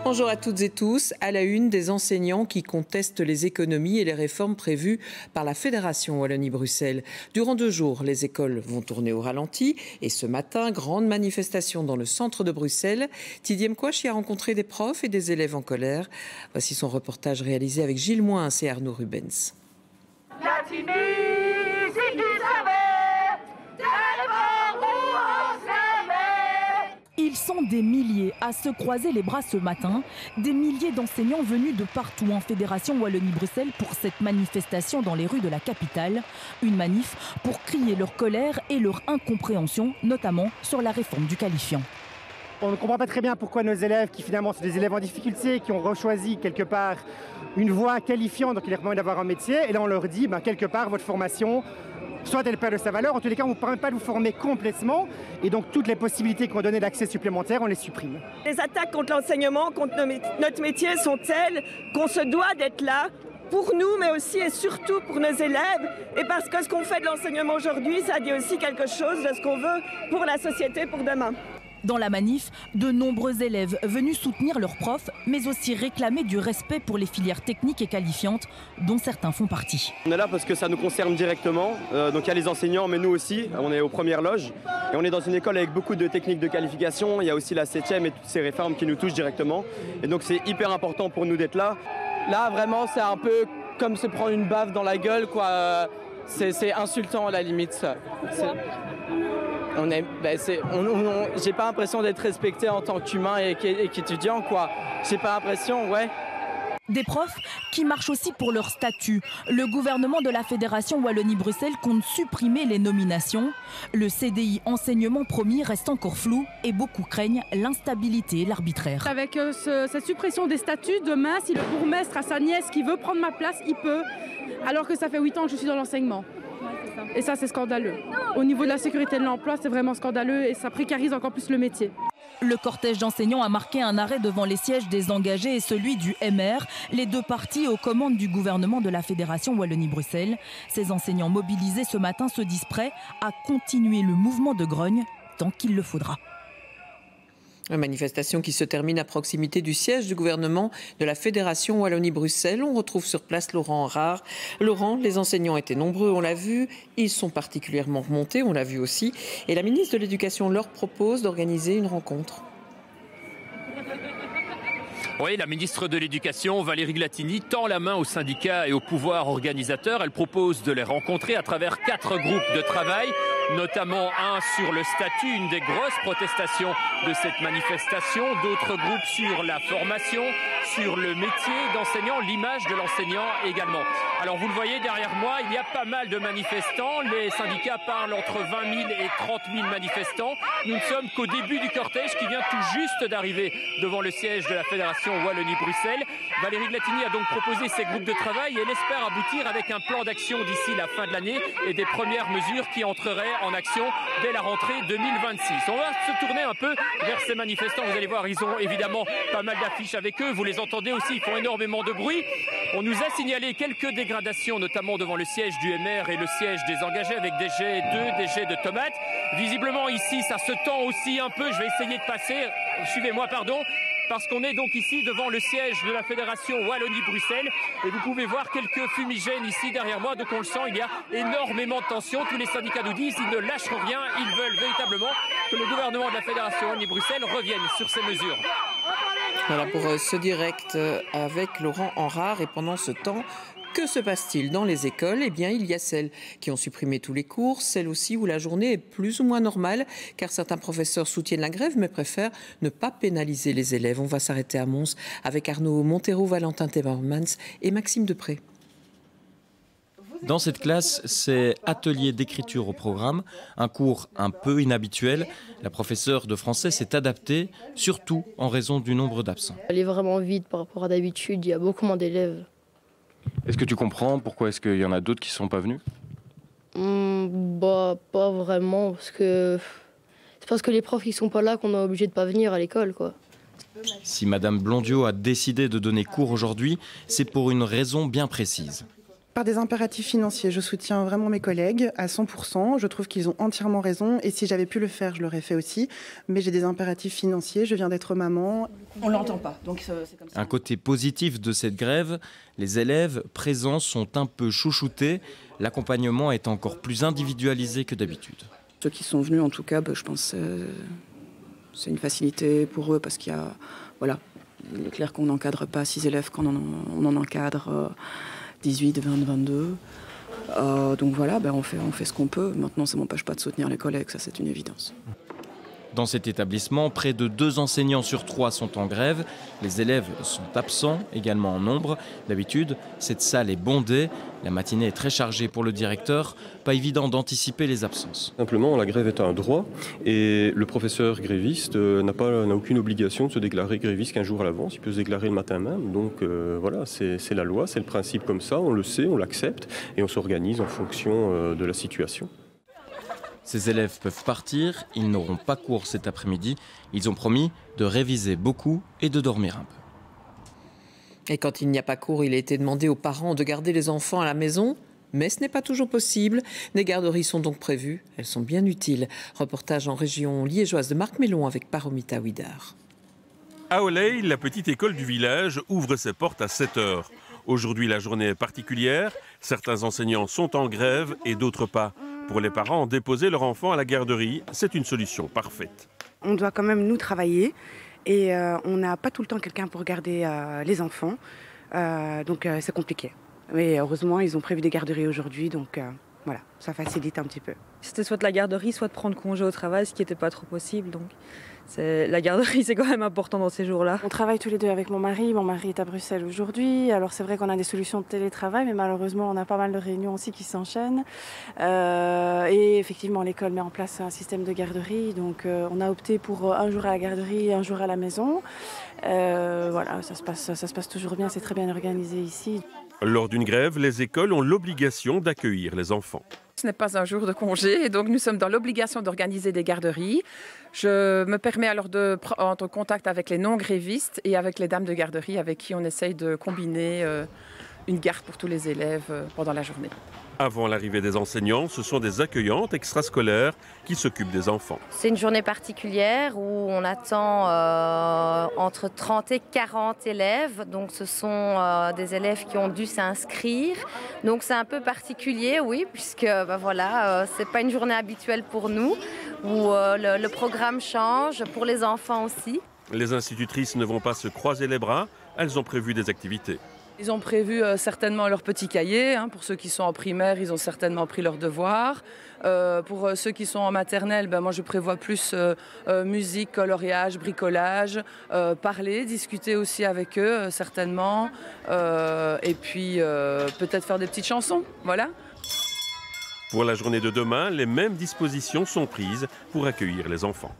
Bonjour à toutes et tous. À la une, des enseignants qui contestent les économies et les réformes prévues par la Fédération Wallonie-Bruxelles. Durant 2 jours, les écoles vont tourner au ralenti. Et ce matin, grande manifestation dans le centre de Bruxelles. Tidy Mkwash y a rencontré des profs et des élèves en colère. Voici son reportage réalisé avec Gilles Moins et Arnaud Rubens. La Tunisie qui savait, ils sont des milliers à se croiser les bras ce matin, des milliers d'enseignants venus de partout en Fédération Wallonie-Bruxelles pour cette manifestation dans les rues de la capitale. Une manif pour crier leur colère et leur incompréhension, notamment sur la réforme du qualifiant. On ne comprend pas très bien pourquoi nos élèves, qui finalement sont des élèves en difficulté, qui ont rechoisi quelque part une voie qualifiante, donc il leur permet d'avoir un métier, et là on leur dit, quelque part, votre formation, soit elle perd de sa valeur, en tous les cas on ne permet pas de vous former complètement, et donc toutes les possibilités qu'on donnait d'accès supplémentaire, on les supprime. Les attaques contre l'enseignement, contre notre métier sont telles qu'on se doit d'être là pour nous, mais aussi et surtout pour nos élèves, et parce que ce qu'on fait de l'enseignement aujourd'hui, ça dit aussi quelque chose de ce qu'on veut pour la société, pour demain. Dans la manif, de nombreux élèves venus soutenir leurs profs, mais aussi réclamer du respect pour les filières techniques et qualifiantes, dont certains font partie. On est là parce que ça nous concerne directement. Donc il y a les enseignants, mais nous aussi, on est aux premières loges. Et on est dans une école avec beaucoup de techniques de qualification. Il y a aussi la 7e et toutes ces réformes qui nous touchent directement. Et donc c'est hyper important pour nous d'être là. Là, vraiment, c'est un peu comme se prendre une baffe dans la gueule, quoi. C'est insultant à la limite. J'ai pas l'impression d'être respecté en tant qu'humain et qu'étudiant, quoi. J'ai pas l'impression, ouais. Des profs qui marchent aussi pour leur statut. Le gouvernement de la Fédération Wallonie-Bruxelles compte supprimer les nominations. Le CDI enseignement promis reste encore flou et beaucoup craignent l'instabilité et l'arbitraire. Avec cette suppression des statuts, demain, si le bourgmestre a sa nièce qui veut prendre ma place, il peut, alors que ça fait 8 ans que je suis dans l'enseignement. Et ça, c'est scandaleux. Au niveau de la sécurité de l'emploi, c'est vraiment scandaleux et ça précarise encore plus le métier. Le cortège d'enseignants a marqué un arrêt devant les sièges des engagés et celui du MR, les 2 partis aux commandes du gouvernement de la Fédération Wallonie-Bruxelles. Ces enseignants mobilisés ce matin se disent prêts à continuer le mouvement de grogne tant qu'il le faudra. Une manifestation qui se termine à proximité du siège du gouvernement de la Fédération Wallonie-Bruxelles. On retrouve sur place Laurent Enrard. Laurent, les enseignants étaient nombreux, on l'a vu. Ils sont particulièrement remontés, on l'a vu aussi. Et la ministre de l'Éducation leur propose d'organiser une rencontre. Oui, la ministre de l'Éducation, Valérie Glatini, tend la main aux syndicats et au pouvoir organisateur. Elle propose de les rencontrer à travers 4 groupes de travail, notamment un sur le statut, une des grosses protestations de cette manifestation, d'autres groupes sur la formation, sur le métier d'enseignant, l'image de l'enseignant également. Alors vous le voyez derrière moi, il y a pas mal de manifestants. Les syndicats parlent entre 20 000 et 30 000 manifestants. Nous ne sommes qu'au début du cortège qui vient tout juste d'arriver devant le siège de la Fédération Wallonie-Bruxelles. Valérie Glatini a donc proposé ces groupes de travail et elle espère aboutir avec un plan d'action d'ici la fin de l'année et des premières mesures qui entreraient en action dès la rentrée 2026. On va se tourner un peu vers ces manifestants. Vous allez voir, ils ont évidemment pas mal d'affiches avec eux. Vous les entendez aussi, ils font énormément de bruit. On nous a signalé quelques dégradations, notamment devant le siège du MR et le siège des engagés avec des jets d'œufs, des jets de tomates. Visiblement ici, ça se tend aussi un peu. Je vais essayer de passer. Suivez-moi, pardon. Parce qu'on est donc ici devant le siège de la Fédération Wallonie-Bruxelles et vous pouvez voir quelques fumigènes ici derrière moi, donc on le sent, il y a énormément de tension. Tous les syndicats nous disent qu'ils ne lâcheront rien, ils veulent véritablement que le gouvernement de la Fédération Wallonie-Bruxelles revienne sur ces mesures. Voilà pour ce direct avec Laurent Enrard. Et pendant ce temps, que se passe-t-il dans les écoles? Eh bien, il y a celles qui ont supprimé tous les cours, celles aussi où la journée est plus ou moins normale, car certains professeurs soutiennent la grève, mais préfèrent ne pas pénaliser les élèves. On va s'arrêter à Mons avec Arnaud Montero, Valentin Timmermans et Maxime Depré. Dans cette classe, c'est atelier d'écriture au programme, un cours un peu inhabituel. La professeure de français s'est adaptée, surtout en raison du nombre d'absents. Elle est vraiment vide par rapport à d'habitude, il y a beaucoup moins d'élèves. Est-ce que tu comprends pourquoi est-ce qu'il y en a d'autres qui ne sont pas venus? Pas vraiment, parce que c'est parce que les profs qui sont pas là qu'on est obligé de pas venir à l'école, quoi. Si Madame Blondiot a décidé de donner cours aujourd'hui, c'est pour une raison bien précise. Par des impératifs financiers, je soutiens vraiment mes collègues à 100%. Je trouve qu'ils ont entièrement raison et si j'avais pu le faire, je l'aurais fait aussi. Mais j'ai des impératifs financiers, je viens d'être maman. On ne l'entend pas, donc c'est comme ça. Un côté positif de cette grève, les élèves présents sont un peu chouchoutés. L'accompagnement est encore plus individualisé que d'habitude. Ceux qui sont venus, en tout cas, je pense que c'est une facilité pour eux parce qu'il y a... Voilà, il est clair qu'on n'encadre pas 6 élèves, qu'on on en encadre 18, 20, 22. Donc voilà, on fait ce qu'on peut. Maintenant, ça ne m'empêche pas de soutenir les collègues, ça c'est une évidence. Dans cet établissement, près de 2 enseignants sur 3 sont en grève. Les élèves sont absents, également en nombre. D'habitude, cette salle est bondée. La matinée est très chargée pour le directeur. Pas évident d'anticiper les absences. Simplement, la grève est un droit et le professeur gréviste n'a aucune obligation de se déclarer gréviste qu'un jour à l'avance. Il peut se déclarer le matin même. Donc voilà, c'est la loi, c'est le principe comme ça. On le sait, on l'accepte et on s'organise en fonction de la situation. Ces élèves peuvent partir, ils n'auront pas cours cet après-midi. Ils ont promis de réviser beaucoup et de dormir un peu. Et quand il n'y a pas cours, il a été demandé aux parents de garder les enfants à la maison. Mais ce n'est pas toujours possible. Des garderies sont donc prévues. Elles sont bien utiles. Reportage en région liégeoise de Marc Mélon avec Paromita Ouidar. À Oleil, la petite école du village ouvre ses portes à 7 h. Aujourd'hui, la journée est particulière. Certains enseignants sont en grève et d'autres pas. Pour les parents, déposer leur enfant à la garderie, c'est une solution parfaite. On doit quand même nous travailler et on n'a pas tout le temps quelqu'un pour garder les enfants. Donc c'est compliqué. Mais heureusement, ils ont prévu des garderies aujourd'hui, donc voilà, ça facilite un petit peu. C'était soit de la garderie, soit de prendre congé au travail, ce qui n'était pas trop possible. Donc la garderie, c'est quand même important dans ces jours-là. On travaille tous les deux avec mon mari. Mon mari est à Bruxelles aujourd'hui. Alors c'est vrai qu'on a des solutions de télétravail, mais malheureusement, on a pas mal de réunions aussi qui s'enchaînent. Et effectivement, l'école met en place un système de garderie. Donc on a opté pour un jour à la garderie et un jour à la maison. Voilà, ça se passe toujours bien. C'est très bien organisé ici. Lors d'une grève, les écoles ont l'obligation d'accueillir les enfants. Ce n'est pas un jour de congé et donc nous sommes dans l'obligation d'organiser des garderies. Je me permets alors de prendre contact avec les non-grévistes et avec les dames de garderie avec qui on essaye de combiner une garde pour tous les élèves pendant la journée. Avant l'arrivée des enseignants, ce sont des accueillantes extrascolaires qui s'occupent des enfants. C'est une journée particulière où on attend entre 30 et 40 élèves. Donc ce sont des élèves qui ont dû s'inscrire. Donc c'est un peu particulier, oui, puisque c'est pas une journée habituelle pour nous, où le programme change, pour les enfants aussi. Les institutrices ne vont pas se croiser les bras, elles ont prévu des activités. Ils ont prévu certainement leur petit cahier. Pour ceux qui sont en primaire, ils ont certainement pris leurs devoirs. Pour ceux qui sont en maternelle, moi je prévois plus musique, coloriage, bricolage, parler, discuter aussi avec eux certainement. Et puis peut-être faire des petites chansons, voilà. Pour la journée de demain, les mêmes dispositions sont prises pour accueillir les enfants.